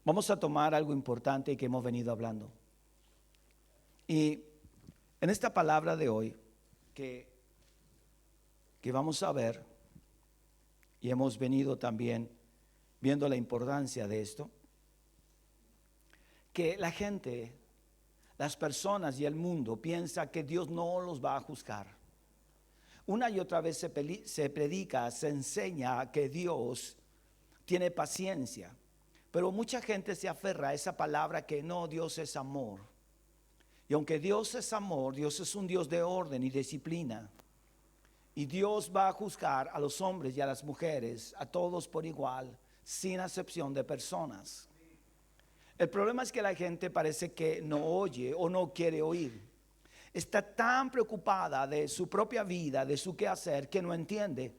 Vamos a tomar algo importante que hemos venido hablando. Y en esta palabra de hoy que vamos a ver, y hemos venido también viendo la importancia de esto, que la gente, las personas y el mundo piensa que Dios no los va a juzgar. Una y otra vez se predica, se enseña que Dios tiene paciencia, pero mucha gente se aferra a esa palabra que no, Dios es amor. Y aunque Dios es amor, Dios es un Dios de orden y disciplina. Y Dios va a juzgar a los hombres y a las mujeres, a todos por igual, sin acepción de personas. El problema es que la gente parece que no oye o no quiere oír. Está tan preocupada de su propia vida, de su quehacer, que no entiende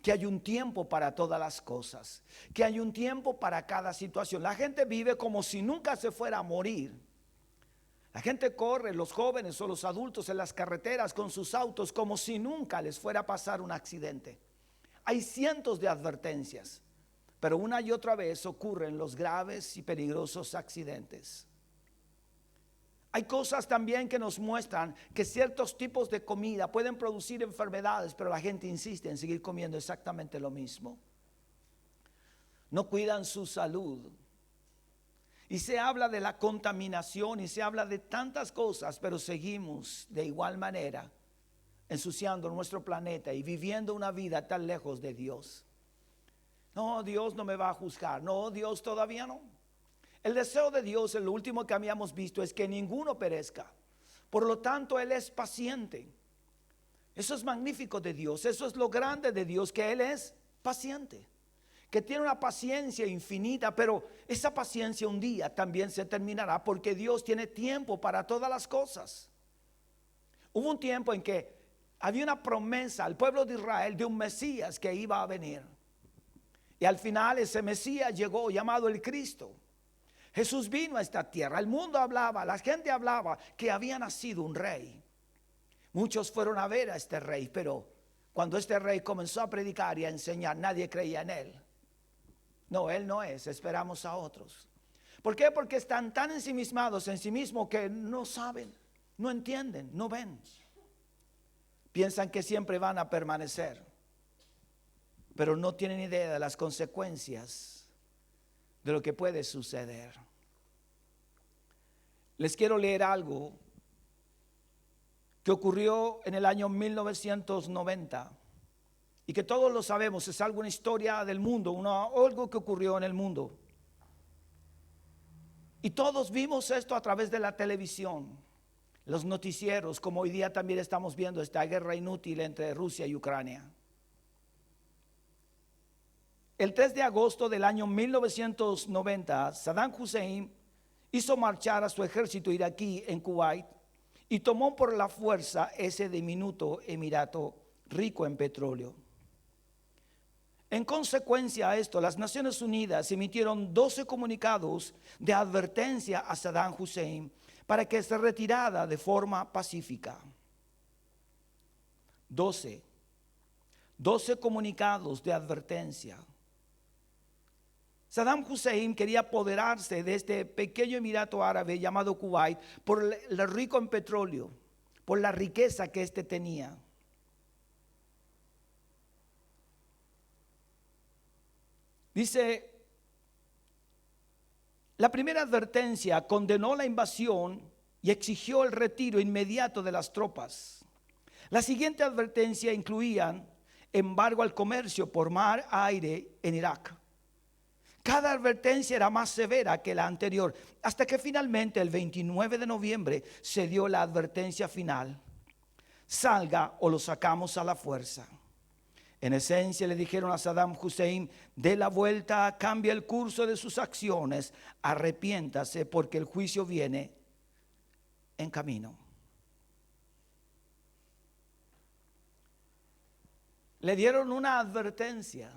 que hay un tiempo para todas las cosas, que hay un tiempo para cada situación. La gente vive como si nunca se fuera a morir. La gente corre, los jóvenes o los adultos en las carreteras con sus autos como si nunca les fuera a pasar un accidente. Hay cientos de advertencias, pero una y otra vez ocurren los graves y peligrosos accidentes. Hay cosas también que nos muestran que ciertos tipos de comida pueden producir enfermedades, pero la gente insiste en seguir comiendo exactamente lo mismo. No cuidan su salud. Y se habla de la contaminación y se habla de tantas cosas, pero seguimos de igual manera ensuciando nuestro planeta y viviendo una vida tan lejos de Dios. No, Dios no me va a juzgar. No, Dios todavía no. El deseo de Dios, en lo último que habíamos visto, es que ninguno perezca. Por lo tanto, Él es paciente. Eso es magnífico de Dios. Eso es lo grande de Dios, que Él es paciente, que tiene una paciencia infinita, pero esa paciencia un día también se terminará, porque Dios tiene tiempo para todas las cosas. Hubo un tiempo en que había una promesa al pueblo de Israel de un Mesías que iba a venir. Y al final ese Mesías llegó, llamado el Cristo. Jesús vino a esta tierra, el mundo hablaba, la gente hablaba que había nacido un rey. Muchos fueron a ver a este rey, pero cuando este rey comenzó a predicar y a enseñar, nadie creía en él. No, él no es, esperamos a otros. ¿Por qué? Porque están tan ensimismados en sí mismos que no saben, no entienden, no ven. Piensan que siempre van a permanecer, pero no tienen idea de las consecuencias de lo que puede suceder. Les quiero leer algo que ocurrió en el año 1990 y que todos lo sabemos, es algo, una historia del mundo, algo que ocurrió en el mundo. Y todos vimos esto a través de la televisión, los noticieros, como hoy día también estamos viendo esta guerra inútil entre Rusia y Ucrania. El 3 de agosto del año 1990, Saddam Hussein hizo marchar a su ejército iraquí en Kuwait y tomó por la fuerza ese diminuto emirato rico en petróleo. En consecuencia a esto, las Naciones Unidas emitieron 12 comunicados de advertencia a Saddam Hussein para que se retirara de forma pacífica. 12 comunicados de advertencia. Saddam Hussein quería apoderarse de este pequeño emirato árabe llamado Kuwait por el rico en petróleo, por la riqueza que éste tenía. Dice, la primera advertencia condenó la invasión y exigió el retiro inmediato de las tropas. La siguiente advertencia incluía embargo al comercio por mar, aire en Irak. Cada advertencia era más severa que la anterior, hasta que finalmente el 29 de noviembre se dio la advertencia final: salga o lo sacamos a la fuerza. En esencia le dijeron a Saddam Hussein: dé la vuelta, cambie el curso de sus acciones, arrepiéntase porque el juicio viene en camino. Le dieron una advertencia.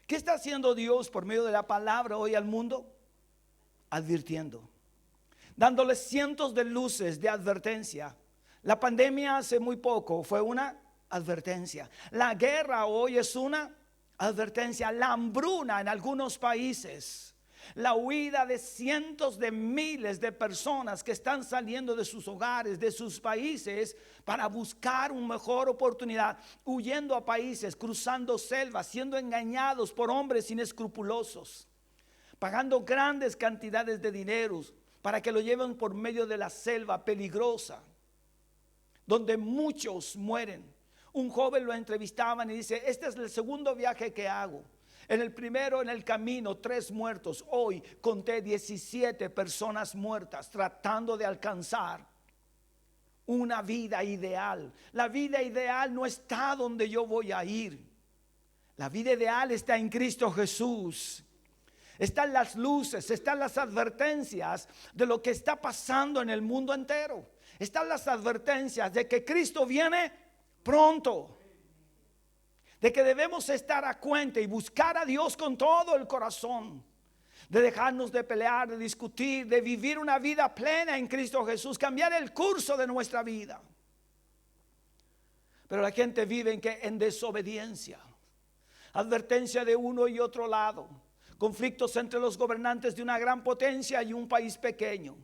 ¿Qué está haciendo Dios por medio de la palabra hoy al mundo? Advirtiendo, dándoles cientos de luces de advertencia. La pandemia hace muy poco fue una advertencia. La guerra hoy es una advertencia. La hambruna en algunos países, La huida de cientos de miles de personas que están saliendo de sus hogares, de sus países, para buscar una mejor oportunidad, huyendo a países, cruzando selvas, siendo engañados por hombres inescrupulosos, pagando grandes cantidades de dinero para que lo lleven por medio de la selva peligrosa, donde muchos mueren. Un joven lo entrevistaban y dice: este es el segundo viaje que hago. En el primero, en el camino, 3 muertos. Hoy conté 17 personas muertas tratando de alcanzar una vida ideal. La vida ideal no está donde yo voy a ir. La vida ideal está en Cristo Jesús. Están las luces, están las advertencias de lo que está pasando en el mundo entero. Están las advertencias de que Cristo viene pronto, de que debemos estar a cuenta y buscar a Dios con todo el corazón, de dejarnos de pelear, de discutir, de vivir una vida plena en Cristo Jesús, cambiar el curso de nuestra vida. Pero la gente vive en desobediencia, advertencia de uno y otro lado, conflictos entre los gobernantes de una gran potencia y un país pequeño.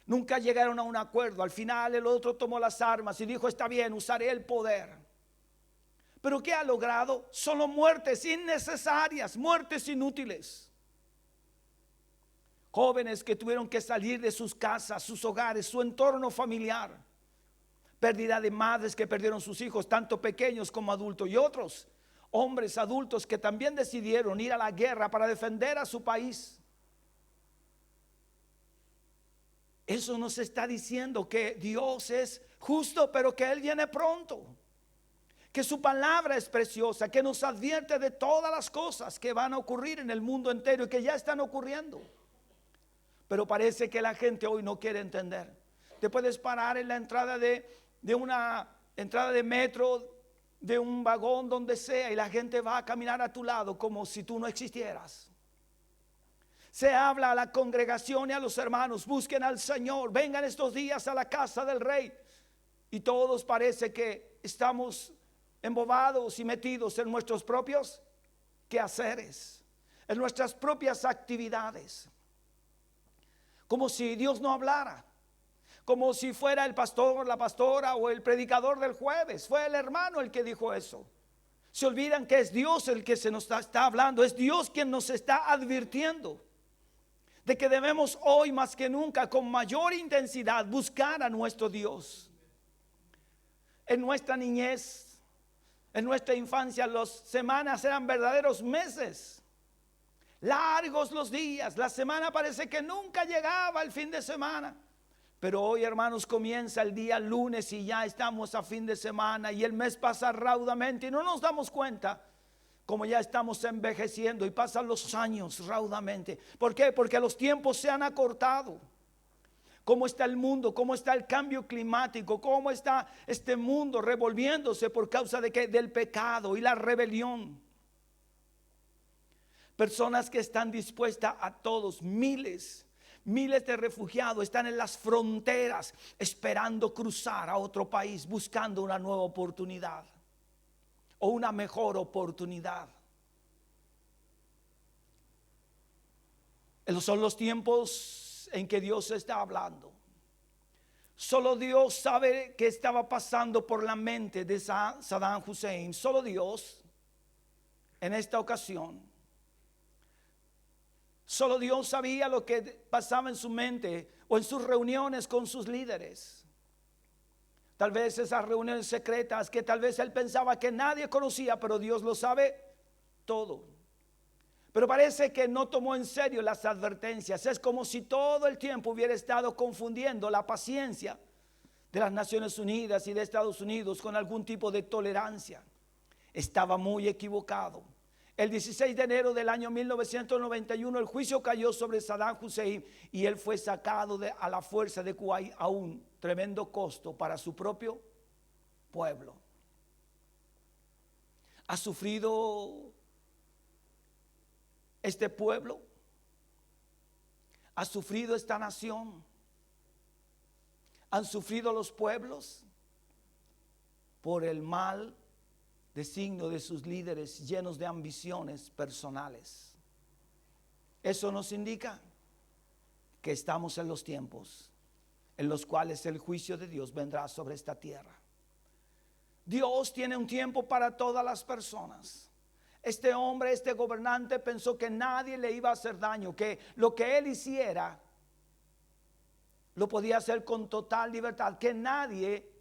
Nunca llegaron a un acuerdo. Al final el otro tomó las armas y dijo: está bien, usaré el poder. Pero ¿qué ha logrado? Solo muertes innecesarias, muertes inútiles. Jóvenes que tuvieron que salir de sus casas, sus hogares, su entorno familiar. Pérdida de madres que perdieron sus hijos, tanto pequeños como adultos. Y otros hombres adultos que también decidieron ir a la guerra para defender a su país. Eso nos está diciendo que Dios es justo, pero que Él viene pronto. Que su palabra es preciosa, que nos advierte de todas las cosas que van a ocurrir en el mundo entero y que ya están ocurriendo. Pero parece que la gente hoy no quiere entender. Te puedes parar en la entrada de una entrada de metro, de un vagón, donde sea, y la gente va a caminar a tu lado como si tú no existieras. Se habla a la congregación y a los hermanos: busquen al Señor, vengan estos días a la casa del Rey. Y todos parece que estamos embobados y metidos en nuestros propios quehaceres, en nuestras propias actividades, como si Dios no hablara, como si fuera el pastor, la pastora o el predicador del jueves. Fue el hermano el que dijo eso. Se olvidan que es Dios el que se nos está hablando, es Dios quien nos está advirtiendo de que debemos hoy más que nunca, con mayor intensidad, buscar a nuestro Dios. En nuestra niñez, en nuestra infancia, las semanas eran verdaderos meses. Largos los días, la semana parece que nunca llegaba el fin de semana. Pero hoy, hermanos, comienza el día lunes y ya estamos a fin de semana y el mes pasa raudamente y no nos damos cuenta como ya estamos envejeciendo y pasan los años raudamente. ¿Por qué? Porque los tiempos se han acortado. ¿Cómo está el mundo? ¿Cómo está el cambio climático? ¿Cómo está este mundo revolviéndose por causa de qué? Del pecado y la rebelión. Personas que están dispuestas a todos, miles de refugiados están en las fronteras esperando cruzar a otro país, buscando una nueva oportunidad o una mejor oportunidad. Esos son los tiempos en que Dios está hablando. Solo Dios sabe qué estaba pasando por la mente de Saddam Hussein. Solo Dios en esta ocasión. Solo Dios sabía lo que pasaba en su mente o en sus reuniones con sus líderes. Tal vez esas reuniones secretas que tal vez él pensaba que nadie conocía, pero Dios lo sabe todo. Pero parece que no tomó en serio las advertencias. Es como si todo el tiempo hubiera estado confundiendo la paciencia de las Naciones Unidas y de Estados Unidos con algún tipo de tolerancia. Estaba muy equivocado. El 16 de enero del año 1991 el juicio cayó sobre Saddam Hussein y él fue sacado a la fuerza de Kuwait a un tremendo costo para su propio pueblo. Ha sufrido este pueblo, ha sufrido esta nación, han sufrido los pueblos por el mal designio de sus líderes llenos de ambiciones personales. Eso nos indica que estamos en los tiempos en los cuales el juicio de Dios vendrá sobre esta tierra. Dios tiene un tiempo para todas las personas. Este hombre, este gobernante pensó que nadie le iba a hacer daño, que lo que él hiciera lo podía hacer con total libertad, que nadie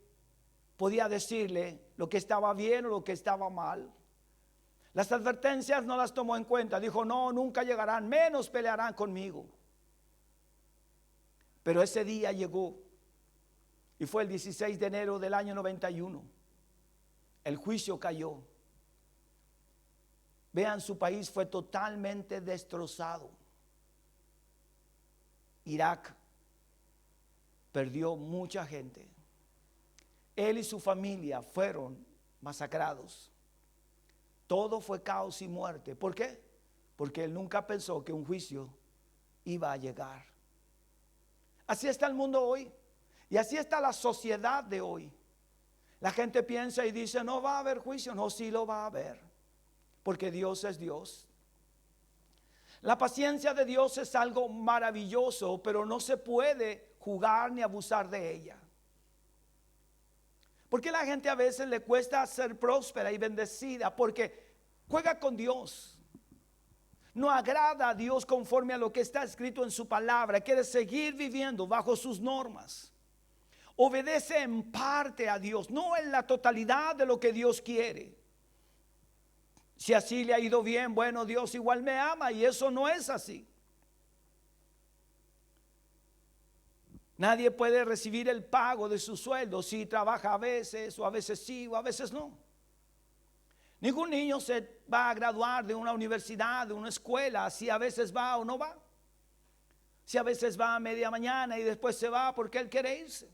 podía decirle lo que estaba bien o lo que estaba mal. Las advertencias no las tomó en cuenta. Dijo, no, nunca llegarán, menos pelearán conmigo. Pero ese día llegó y fue el 16 de enero del año 91. El juicio cayó. Vean, su país fue totalmente destrozado. Irak perdió mucha gente. Él y su familia fueron masacrados. Todo fue caos y muerte. ¿Por qué? Porque él nunca pensó que un juicio iba a llegar. Así está el mundo hoy. Y así está la sociedad de hoy. La gente piensa y dice, no va a haber juicio. No, sí lo va a haber. Porque Dios es Dios. La paciencia de Dios es algo maravilloso, pero no se puede jugar ni abusar de ella. Porque la gente a veces le cuesta ser próspera y bendecida porque juega con Dios. No agrada a Dios conforme a lo que está escrito en su palabra. Quiere seguir viviendo bajo sus normas. Obedece en parte a Dios, no en la totalidad de lo que Dios quiere. Si así le ha ido bien, bueno, Dios igual me ama, y eso no es así. Nadie puede recibir el pago de su sueldo si trabaja a veces, o a veces sí, o a veces no. Ningún niño se va a graduar de una universidad, de una escuela, si a veces va o no va. Si a veces va a media mañana y después se va porque él quiere irse.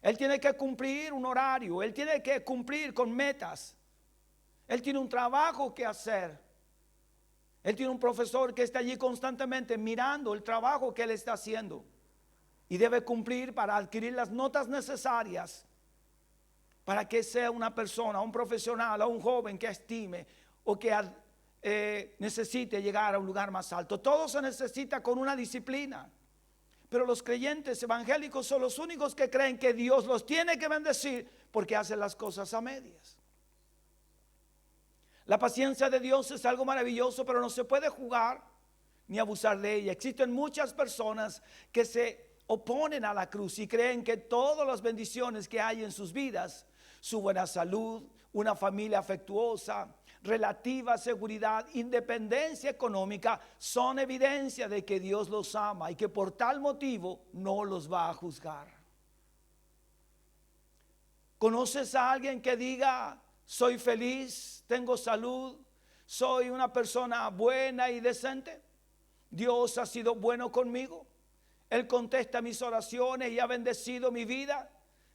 Él tiene que cumplir un horario, él tiene que cumplir con metas. Él tiene un trabajo que hacer. Él tiene un profesor que está allí constantemente mirando el trabajo que él está haciendo. Y debe cumplir para adquirir las notas necesarias para que sea una persona, un profesional o un joven que estime o que necesite llegar a un lugar más alto. Todo se necesita con una disciplina. Pero los creyentes evangélicos son los únicos que creen que Dios los tiene que bendecir porque hacen las cosas a medias. La paciencia de Dios es algo maravilloso, pero no se puede jugar ni abusar de ella. Existen muchas personas que se oponen a la cruz y creen que todas las bendiciones que hay en sus vidas, su buena salud, una familia afectuosa, relativa seguridad, independencia económica, son evidencia de que Dios los ama y que por tal motivo no los va a juzgar. ¿Conoces a alguien que diga, soy feliz, tengo salud, soy una persona buena y decente? Dios ha sido bueno conmigo. Él contesta mis oraciones y ha bendecido mi vida.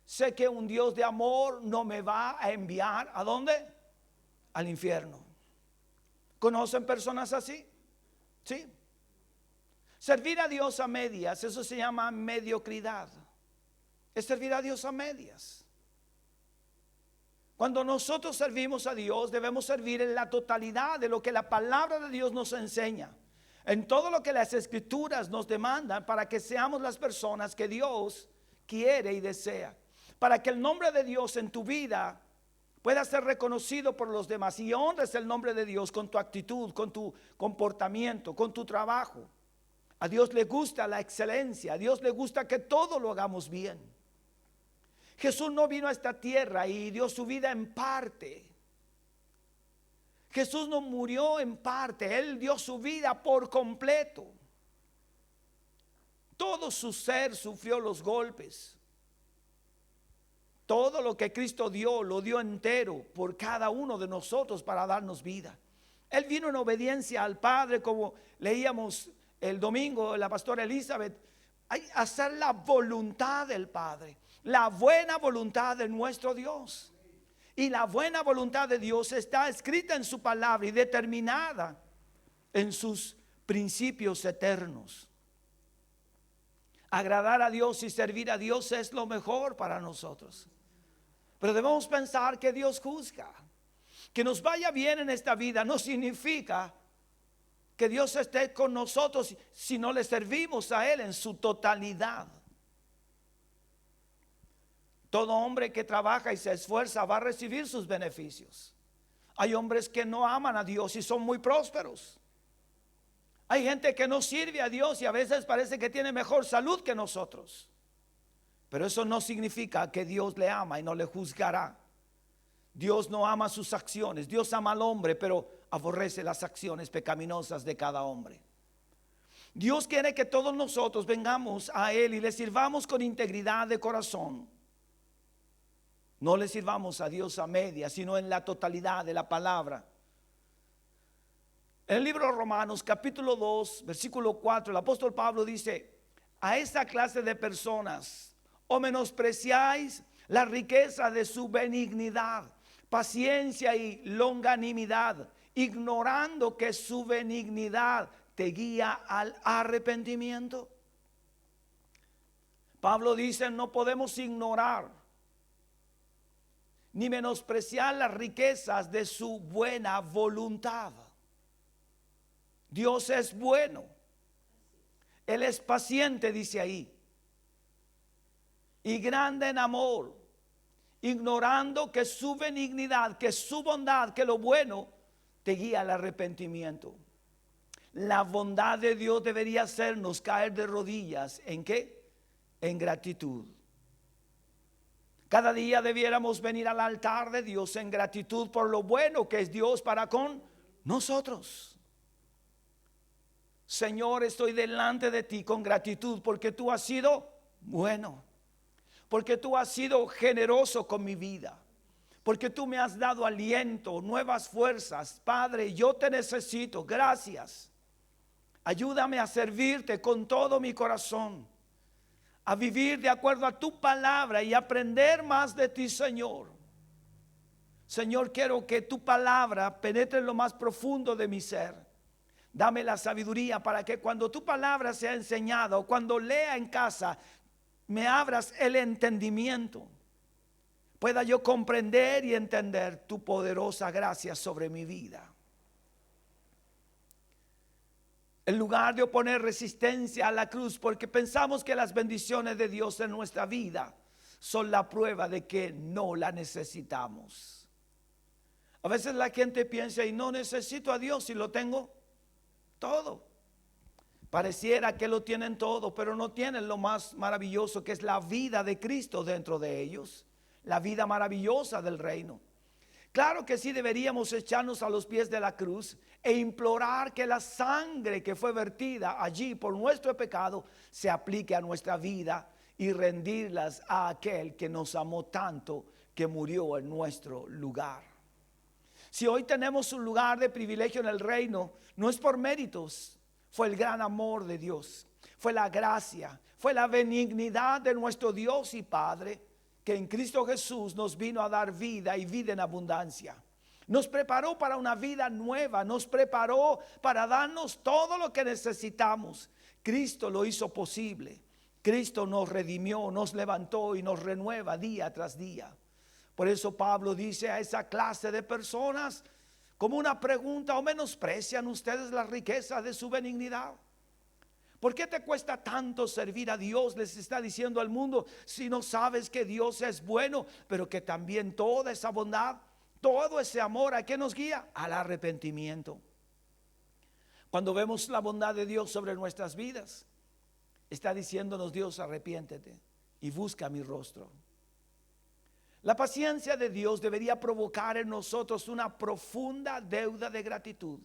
Sé que un Dios de amor no me va a enviar, ¿a dónde? Al infierno. ¿Conocen personas así? Sí. Servir a Dios a medias, eso se llama mediocridad. Es servir a Dios a medias. Cuando nosotros servimos a Dios, debemos servir en la totalidad de lo que la palabra de Dios nos enseña. En todo lo que las escrituras nos demandan para que seamos las personas que Dios quiere y desea. Para que el nombre de Dios en tu vida pueda ser reconocido por los demás y honres el nombre de Dios con tu actitud, con tu comportamiento, con tu trabajo. A Dios le gusta la excelencia, a Dios le gusta que todo lo hagamos bien. Jesús no vino a esta tierra y dio su vida en parte. Jesús no murió en parte, Él dio su vida por completo. Todo su ser sufrió los golpes. Todo lo que Cristo dio, lo dio entero por cada uno de nosotros para darnos vida. Él vino en obediencia al Padre, como leíamos el domingo, la pastora Elizabeth, hacer la voluntad del Padre, la buena voluntad de nuestro Dios. Y la buena voluntad de Dios está escrita en su palabra y determinada en sus principios eternos. Agradar a Dios y servir a Dios es lo mejor para nosotros. Pero debemos pensar que Dios juzga. Que nos vaya bien en esta vida no significa que Dios esté con nosotros si no le servimos a Él en su totalidad. Todo hombre que trabaja y se esfuerza va a recibir sus beneficios. Hay hombres que no aman a Dios y son muy prósperos. Hay gente que no sirve a Dios y a veces parece que tiene mejor salud que nosotros. Pero eso no significa que Dios le ama y no le juzgará. Dios no ama sus acciones. Dios ama al hombre, pero aborrece las acciones pecaminosas de cada hombre. Dios quiere que todos nosotros vengamos a Él y le sirvamos con integridad de corazón. No le sirvamos a Dios a media, sino en la totalidad de la palabra. En el libro de Romanos capítulo 2 versículo 4, el apóstol Pablo dice: a esta clase de personas, o menospreciáis la riqueza de su benignidad, paciencia y longanimidad, ignorando que su benignidad te guía al arrepentimiento. Pablo dice: no podemos ignorar ni menospreciar las riquezas de su buena voluntad. Dios es bueno. Él es paciente, dice ahí, y grande en amor, ignorando que su benignidad, que su bondad, que lo bueno te guía al arrepentimiento. La bondad de Dios debería hacernos caer de rodillas. ¿En qué? En gratitud. Cada día debiéramos venir al altar de Dios en gratitud por lo bueno que es Dios para con nosotros. Señor, estoy delante de ti con gratitud porque tú has sido bueno, porque tú has sido generoso con mi vida, porque tú me has dado aliento, nuevas fuerzas. Padre, yo te necesito. Gracias. Ayúdame a servirte con todo mi corazón, a vivir de acuerdo a tu palabra y aprender más de ti, Señor. Señor, quiero que tu palabra penetre en lo más profundo de mi ser. Dame la sabiduría para que cuando tu palabra sea enseñada o cuando lea en casa, me abras el entendimiento, pueda yo comprender y entender tu poderosa gracia sobre mi vida. En lugar de oponer resistencia a la cruz, porque pensamos que las bendiciones de Dios en nuestra vida son la prueba de que no la necesitamos. A veces la gente piensa: y no necesito a Dios si lo tengo todo. Pareciera que lo tienen todo, pero no tienen lo más maravilloso, que es la vida de Cristo dentro de ellos, la vida maravillosa del reino. Claro que sí deberíamos echarnos a los pies de la cruz e implorar que la sangre que fue vertida allí por nuestro pecado se aplique a nuestra vida y rendirlas a aquel que nos amó tanto, que murió en nuestro lugar. Si hoy tenemos un lugar de privilegio en el reino, no es por méritos. Fue el gran amor de Dios, fue la gracia, fue la benignidad de nuestro Dios y Padre, que en Cristo Jesús nos vino a dar vida y vida en abundancia. Nos preparó para una vida nueva, nos preparó para darnos todo lo que necesitamos. Cristo lo hizo posible. Cristo nos redimió, nos levantó y nos renueva día tras día. Por eso Pablo dice a esa clase de personas como una pregunta: ¿o menosprecian ustedes la riqueza de su benignidad? ¿Por qué te cuesta tanto servir a Dios? Les está diciendo al mundo, si no sabes que Dios es bueno, pero que también toda esa bondad, todo ese amor, ¿a qué nos guía? Al arrepentimiento. Cuando vemos la bondad de Dios sobre nuestras vidas, está diciéndonos Dios: arrepiéntete y busca mi rostro. La paciencia de Dios debería provocar en nosotros una profunda deuda de gratitud,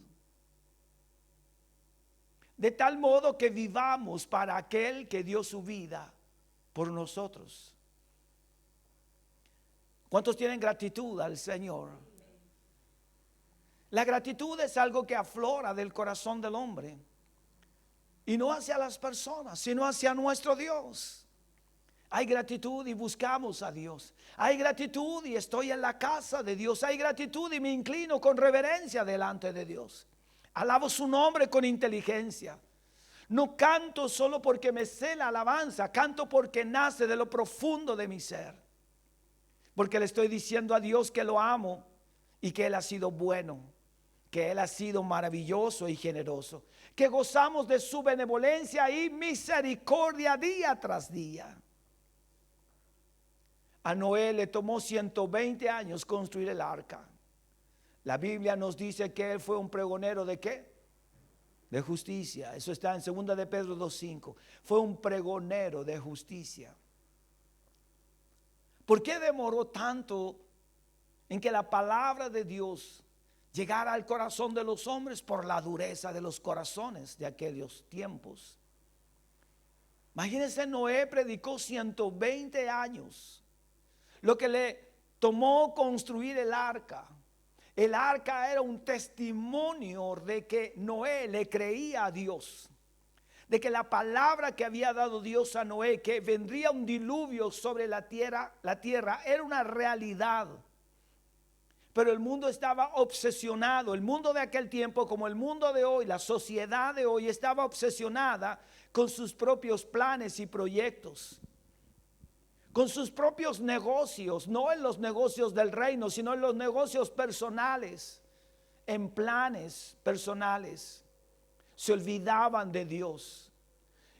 de tal modo que vivamos para aquel que dio su vida por nosotros. ¿Cuántos tienen gratitud al Señor? La gratitud es algo que aflora del corazón del hombre, y no hacia las personas, sino hacia nuestro Dios. Hay gratitud y buscamos a Dios. Hay gratitud y estoy en la casa de Dios. Hay gratitud y me inclino con reverencia delante de Dios. Alabo su nombre con inteligencia. No canto solo porque me sé la alabanza, canto porque nace de lo profundo de mi ser. Porque le estoy diciendo a Dios que lo amo y que Él ha sido bueno, que Él ha sido maravilloso y generoso, que gozamos de su benevolencia y misericordia día tras día. A Noé le tomó 120 años construir el arca. La Biblia nos dice que él fue un pregonero ¿de qué? De justicia. Eso está en 2 de Pedro 2:5. Fue un pregonero de justicia. ¿Por qué demoró tanto en que la palabra de Dios llegara al corazón de los hombres? Por la dureza de los corazones de aquellos tiempos. Imagínense, Noé predicó 120 años. Lo que le tomó construir el arca. El arca era un testimonio de que Noé le creía a Dios. De que la palabra que había dado Dios a Noé, que vendría un diluvio sobre la tierra era una realidad. Pero el mundo estaba obsesionado. El mundo de aquel tiempo, como el mundo de hoy, la sociedad de hoy, estaba obsesionada con sus propios planes y proyectos, con sus propios negocios, no en los negocios del reino, sino en los negocios personales, en planes personales. Se olvidaban de Dios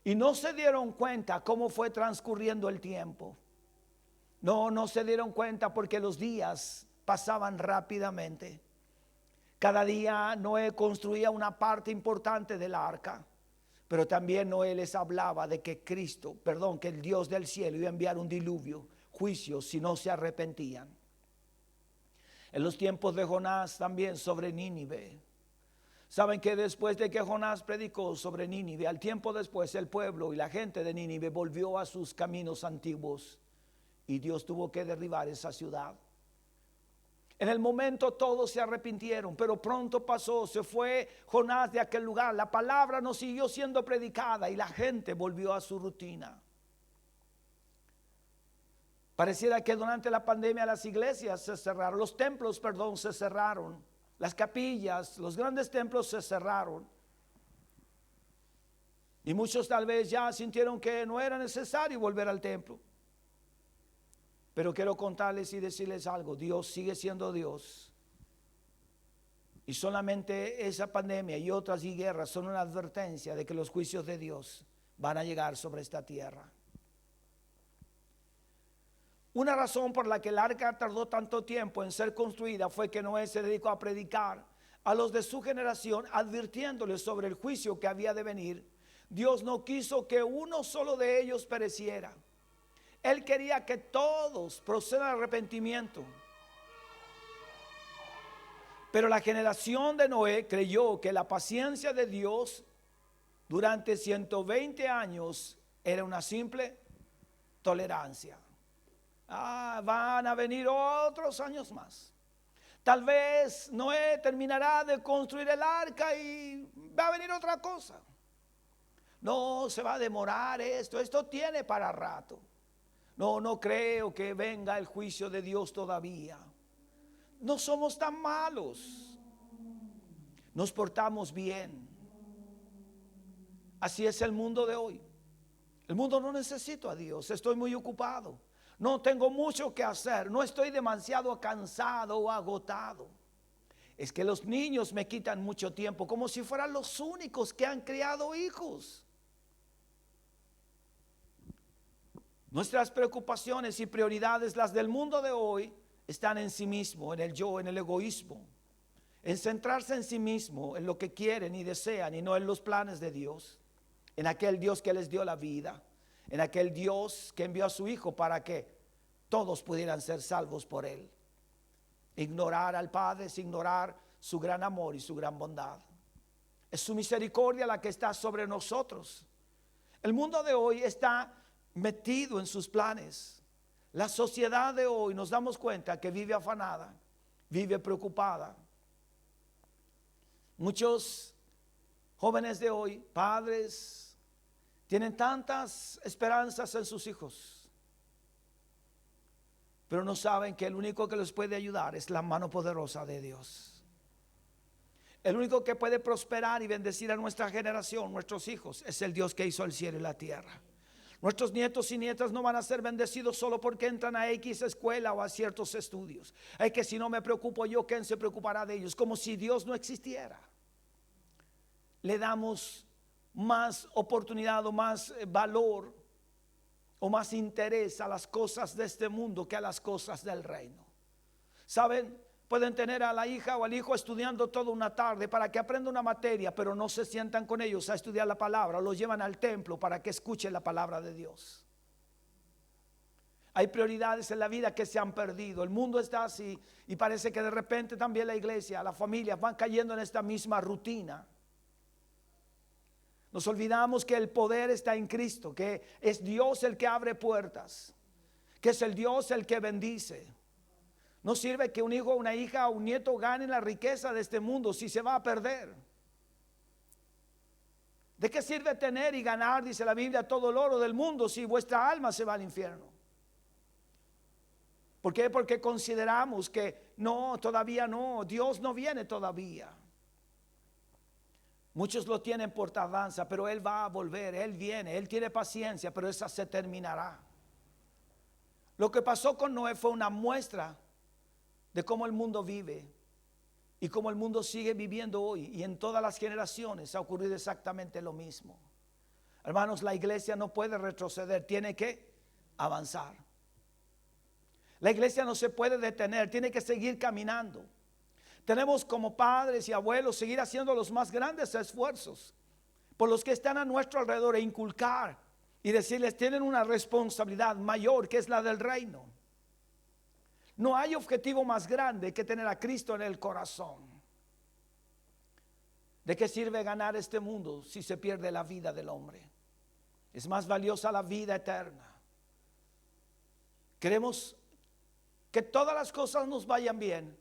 y no se dieron cuenta cómo fue transcurriendo el tiempo. No se dieron cuenta porque los días pasaban rápidamente. Cada día Noé construía una parte importante del arca. Pero también Noé les hablaba de que que el Dios del cielo iba a enviar un diluvio, juicio, si no se arrepentían. En los tiempos de Jonás también sobre Nínive. Saben que después de que Jonás predicó sobre Nínive, al tiempo después el pueblo y la gente de Nínive volvió a sus caminos antiguos y Dios tuvo que derribar esa ciudad. En el momento todos se arrepintieron, pero pronto pasó, se fue Jonás de aquel lugar. La palabra no siguió siendo predicada y la gente volvió a su rutina. Pareciera que durante la pandemia las iglesias se cerraron, los templos, se cerraron, las capillas, los grandes templos se cerraron. Y muchos tal vez ya sintieron que no era necesario volver al templo. Pero quiero contarles y decirles algo. Dios sigue siendo Dios. Y solamente esa pandemia y otras guerras son una advertencia de que los juicios de Dios van a llegar sobre esta tierra. Una razón por la que el arca tardó tanto tiempo en ser construida fue que Noé se dedicó a predicar a los de su generación, advirtiéndoles sobre el juicio que había de venir. Dios no quiso que uno solo de ellos pereciera. Él quería que todos procedan al arrepentimiento. Pero la generación de Noé creyó que la paciencia de Dios durante 120 años era una simple tolerancia. Van a venir otros años más. Tal vez Noé terminará de construir el arca y va a venir otra cosa. No, se va a demorar esto tiene para rato. No creo que venga el juicio de Dios todavía. No somos tan malos. Nos portamos bien. Así es el mundo de hoy. El mundo no necesita a Dios. Estoy muy ocupado. No tengo mucho que hacer. No estoy demasiado cansado o agotado. Es que los niños me quitan mucho tiempo, como si fueran los únicos que han criado hijos. Nuestras preocupaciones y prioridades, las del mundo de hoy, están en sí mismo, en el yo, en el egoísmo, en centrarse en sí mismo, en lo que quieren y desean y no en los planes de Dios, en aquel Dios que les dio la vida, en aquel Dios que envió a su Hijo para que todos pudieran ser salvos por Él. Ignorar al Padre es ignorar su gran amor y su gran bondad. Es su misericordia la que está sobre nosotros. El mundo de hoy está metido en sus planes. La sociedad de hoy nos damos cuenta que vive afanada, vive preocupada. Muchos jóvenes de hoy, padres, tienen tantas esperanzas en sus hijos, pero no saben que el único que les puede ayudar es la mano poderosa de Dios. El único que puede prosperar y bendecir a nuestra generación, nuestros hijos, es el Dios que hizo el cielo y la tierra. Nuestros nietos y nietas no van a ser bendecidos solo porque entran a X escuela o a ciertos estudios. Es que si no me preocupo yo, ¿quién se preocupará de ellos? Como si Dios no existiera. Le damos más oportunidad o más valor o más interés a las cosas de este mundo que a las cosas del reino. ¿Saben? Pueden tener a la hija o al hijo estudiando toda una tarde para que aprenda una materia, pero no se sientan con ellos a estudiar la palabra, o los llevan al templo para que escuchen la palabra de Dios. Hay prioridades en la vida que se han perdido. El mundo está así y parece que de repente también la iglesia, la familia van cayendo en esta misma rutina. Nos olvidamos que el poder está en Cristo, que es Dios el que abre puertas, que es el Dios el que bendice. No sirve que un hijo, una hija o un nieto gane la riqueza de este mundo si se va a perder. ¿De qué sirve tener y ganar, dice la Biblia, todo el oro del mundo si vuestra alma se va al infierno? ¿Por qué? Porque consideramos que no, todavía no, Dios no viene todavía. Muchos lo tienen por tardanza, pero Él va a volver, Él viene, Él tiene paciencia, pero esa se terminará. Lo que pasó con Noé fue una muestra de cómo el mundo vive y cómo el mundo sigue viviendo hoy, y en todas las generaciones ha ocurrido exactamente lo mismo. Hermanos, la iglesia no puede retroceder, tiene que avanzar. La iglesia no se puede detener, tiene que seguir caminando. Tenemos como padres y abuelos seguir haciendo los más grandes esfuerzos por los que están a nuestro alrededor e inculcar y decirles: tienen una responsabilidad mayor, que es la del reino. No hay objetivo más grande que tener a Cristo en el corazón. ¿De qué sirve ganar este mundo si se pierde la vida del hombre? Es más valiosa la vida eterna. Queremos que todas las cosas nos vayan bien,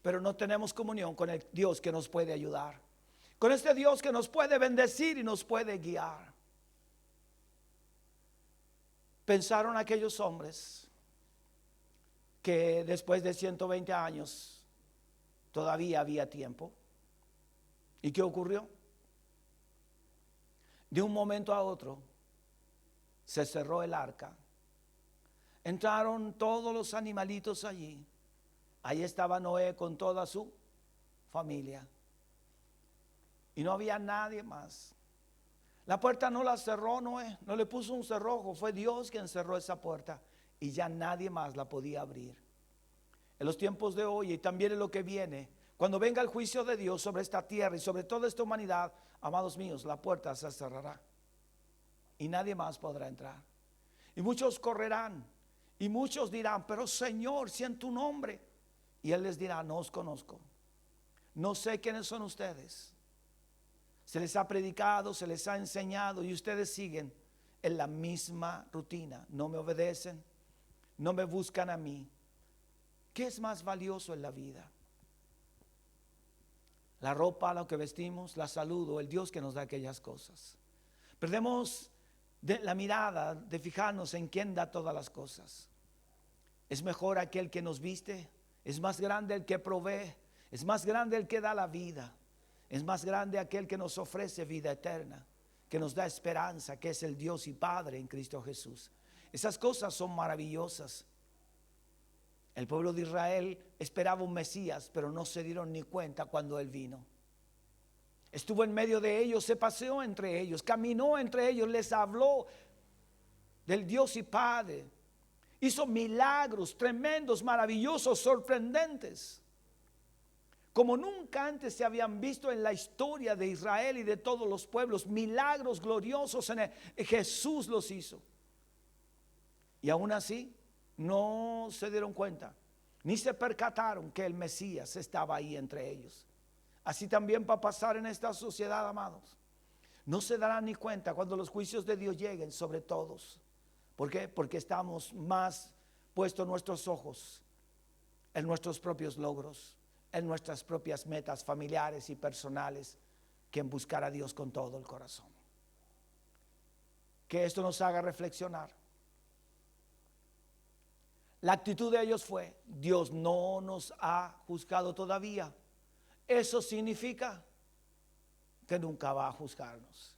pero no tenemos comunión con el Dios que nos puede ayudar, con este Dios que nos puede bendecir y nos puede guiar. Pensaron aquellos hombres que después de 120 años todavía había tiempo. ¿Y qué ocurrió? De un momento a otro se cerró el arca. Entraron todos los animalitos allí. Ahí estaba Noé con toda su familia. Y no había nadie más. La puerta no la cerró Noé, no le puso un cerrojo, fue Dios quien cerró esa puerta. Y ya nadie más la podía abrir. En los tiempos de hoy y también en lo que viene, cuando venga el juicio de Dios sobre esta tierra y sobre toda esta humanidad, amados míos, la puerta se cerrará y nadie más podrá entrar. Y muchos correrán y muchos dirán: pero Señor, si en tu nombre. Y Él les dirá: no os conozco, no sé quiénes son ustedes. Se les ha predicado, se les ha enseñado y ustedes siguen en la misma rutina. No me obedecen, no me buscan a mí. ¿Qué es más valioso en la vida? La ropa, lo que vestimos, la salud o el Dios que nos da aquellas cosas. Perdemos la mirada de fijarnos en quién da todas las cosas. Es mejor aquel que nos viste, es más grande el que provee, es más grande el que da la vida, es más grande aquel que nos ofrece vida eterna, que nos da esperanza, que es el Dios y Padre en Cristo Jesús. Esas cosas son maravillosas. El pueblo de Israel esperaba un Mesías, pero no se dieron ni cuenta cuando Él vino. Estuvo en medio de ellos, se paseó entre ellos, caminó entre ellos, les habló del Dios y Padre. Hizo milagros tremendos, maravillosos, sorprendentes, como nunca antes se habían visto en la historia de Israel y de todos los pueblos. Milagros gloriosos Jesús los hizo. Y aún así no se dieron cuenta, ni se percataron que el Mesías estaba ahí entre ellos. Así también va a pasar en esta sociedad, amados. No se darán ni cuenta cuando los juicios de Dios lleguen sobre todos. ¿Por qué? Porque estamos más puestos nuestros ojos en nuestros propios logros, en nuestras propias metas familiares y personales, que en buscar a Dios con todo el corazón. Que esto nos haga reflexionar. La actitud de ellos fue: Dios no nos ha juzgado todavía. Eso significa que nunca va a juzgarnos.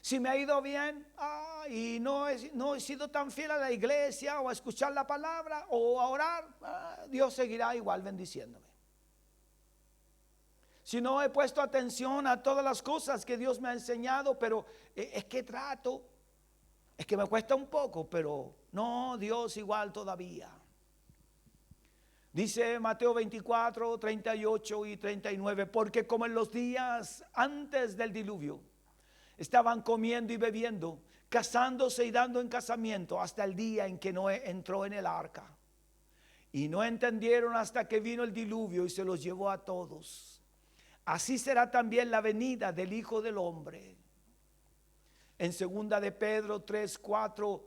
Si me ha ido bien y no he sido tan fiel a la iglesia o a escuchar la palabra o a orar, Dios seguirá igual bendiciéndome. Si no he puesto atención a todas las cosas que Dios me ha enseñado, pero es que trato, es que me cuesta un poco, pero no, Dios igual todavía. Dice Mateo 24, 38 y 39, porque como en los días antes del diluvio, estaban comiendo y bebiendo, casándose y dando en casamiento hasta el día en que Noé entró en el arca. Y no entendieron hasta que vino el diluvio y se los llevó a todos. Así será también la venida del Hijo del Hombre. En segunda de Pedro 3, 4,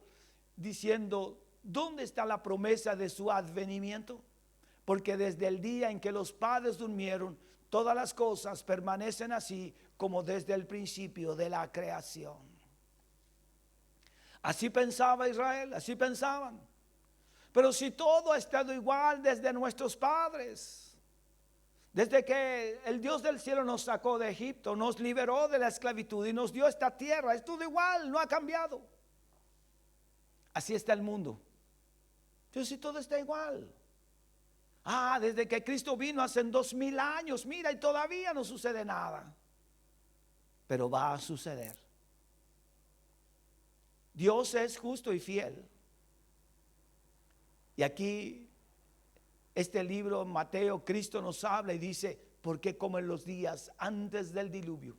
diciendo, ¿dónde está la promesa de su advenimiento? Porque desde el día en que los padres durmieron, todas las cosas permanecen así como desde el principio de la creación. Así pensaba Israel, así pensaban. Pero si todo ha estado igual desde nuestros padres, desde que el Dios del cielo nos sacó de Egipto, nos liberó de la esclavitud y nos dio esta tierra, es todo igual, no ha cambiado. Así está el mundo. Pero si todo está igual. Desde que Cristo vino hace 2000 años, mira, y todavía no sucede nada. Pero va a suceder. Dios es justo y fiel. Y aquí, este libro, Mateo, Cristo nos habla y dice, porque como en los días antes del diluvio.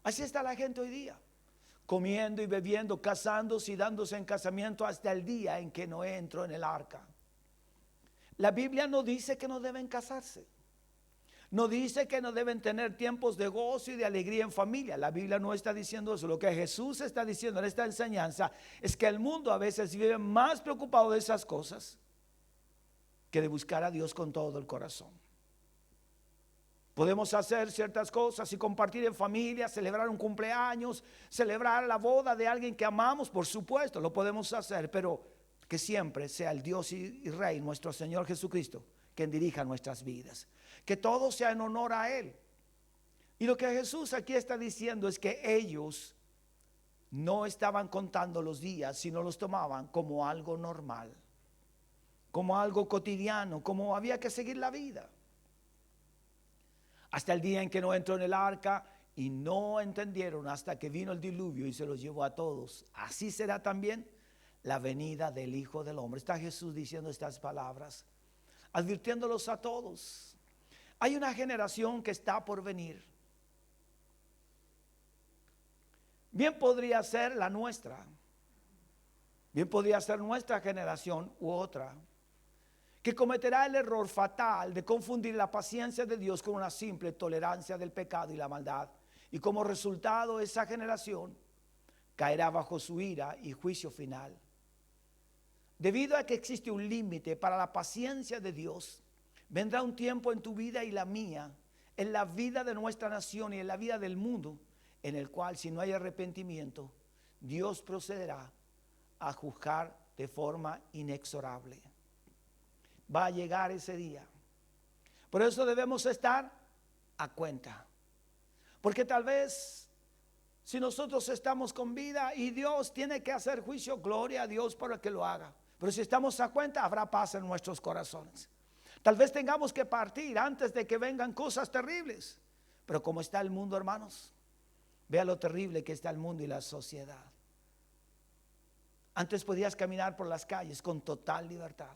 Así está la gente hoy día, comiendo y bebiendo, casándose y dándose en casamiento hasta el día en que Noé entró en el arca. La Biblia no dice que no deben casarse. No dice que no deben tener tiempos de gozo y de alegría en familia. La Biblia no está diciendo eso. Lo que Jesús está diciendo en esta enseñanza es que el mundo a veces vive más preocupado de esas cosas que de buscar a Dios con todo el corazón. Podemos hacer ciertas cosas y compartir en familia, celebrar un cumpleaños, celebrar la boda de alguien que amamos, por supuesto, lo podemos hacer, pero que siempre sea el Dios y Rey, nuestro Señor Jesucristo, quien dirija nuestras vidas. Que todo sea en honor a Él. Y lo que Jesús aquí está diciendo es que ellos no estaban contando los días, sino los tomaban como algo normal, como algo cotidiano, como había que seguir la vida. Hasta el día en que no entró en el arca y no entendieron hasta que vino el diluvio y se los llevó a todos. Así será también la venida del Hijo del Hombre. Está Jesús diciendo estas palabras, advirtiéndolos a todos. Hay una generación que está por venir. Bien podría ser la nuestra. Bien podría ser nuestra generación u otra, que cometerá el error fatal de confundir la paciencia de Dios con una simple tolerancia del pecado y la maldad. Y como resultado, esa generación caerá bajo su ira y juicio final. Debido a que existe un límite para la paciencia de Dios, vendrá un tiempo en tu vida y la mía, en la vida de nuestra nación y en la vida del mundo, en el cual si no hay arrepentimiento, Dios procederá a juzgar de forma inexorable. Va a llegar ese día. Por eso debemos estar a cuenta. Porque tal vez si nosotros estamos con vida y Dios tiene que hacer juicio, gloria a Dios para que lo haga. Pero si estamos a cuenta, habrá paz en nuestros corazones. Tal vez tengamos que partir antes de que vengan cosas terribles. Pero como está el mundo, hermanos, vea lo terrible que está el mundo y la sociedad. Antes podías caminar por las calles con total libertad.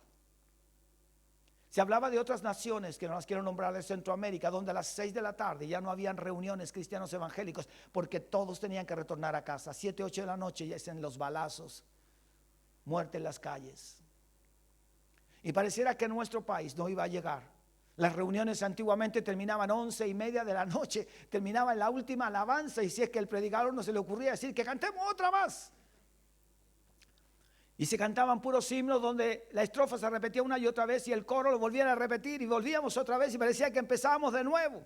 Se hablaba de otras naciones, que no las quiero nombrar, de Centroamérica, donde a las 6 de la tarde ya no habían reuniones cristianos evangélicos, porque todos tenían que retornar a casa. 7, 8 de la noche ya están los balazos, muerte en las calles. Y pareciera que nuestro país no iba a llegar. Las reuniones antiguamente terminaban 11:30 de la noche, terminaba en la última alabanza, y si es que el predicador no se le ocurría decir que cantemos otra más. Y se cantaban puros himnos donde la estrofa se repetía una y otra vez y el coro lo volvían a repetir y volvíamos otra vez y parecía que empezábamos de nuevo.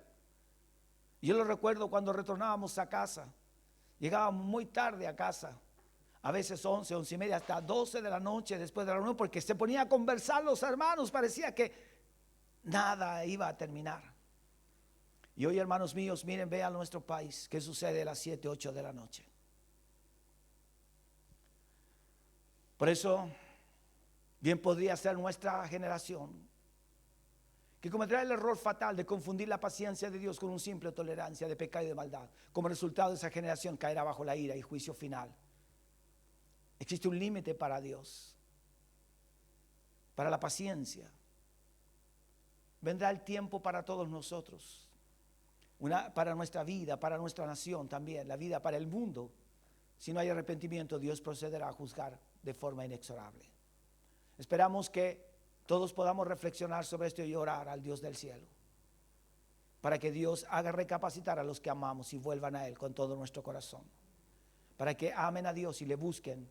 Y yo lo recuerdo cuando retornábamos a casa, llegábamos muy tarde a casa, a veces 11, 11:30, hasta 12 de la noche después de la reunión, porque se ponía a conversar los hermanos, parecía que nada iba a terminar. Y hoy, hermanos míos, miren, vean nuestro país, qué sucede a las 7, 8 de la noche. Por eso, bien podría ser nuestra generación que cometerá el error fatal de confundir la paciencia de Dios con una simple tolerancia de pecado y de maldad. Como resultado, esa generación caerá bajo la ira y juicio final. Existe un límite para Dios, para la paciencia. Vendrá el tiempo para todos nosotros, para nuestra vida, para nuestra nación también, la vida para el mundo. Si no hay arrepentimiento, Dios procederá a juzgar de forma inexorable. Esperamos que todos podamos reflexionar sobre esto y orar al Dios del cielo, para que Dios haga recapacitar a los que amamos y vuelvan a Él con todo nuestro corazón, para que amen a Dios y le busquen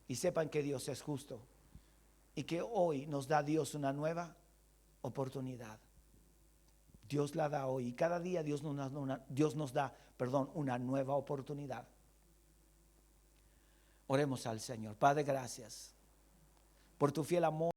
y sepan que Dios es justo y que hoy nos da Dios una nueva oportunidad. Dios la da hoy y cada día Dios nos da una nueva oportunidad. Oremos al Señor. Padre, gracias por tu fiel amor.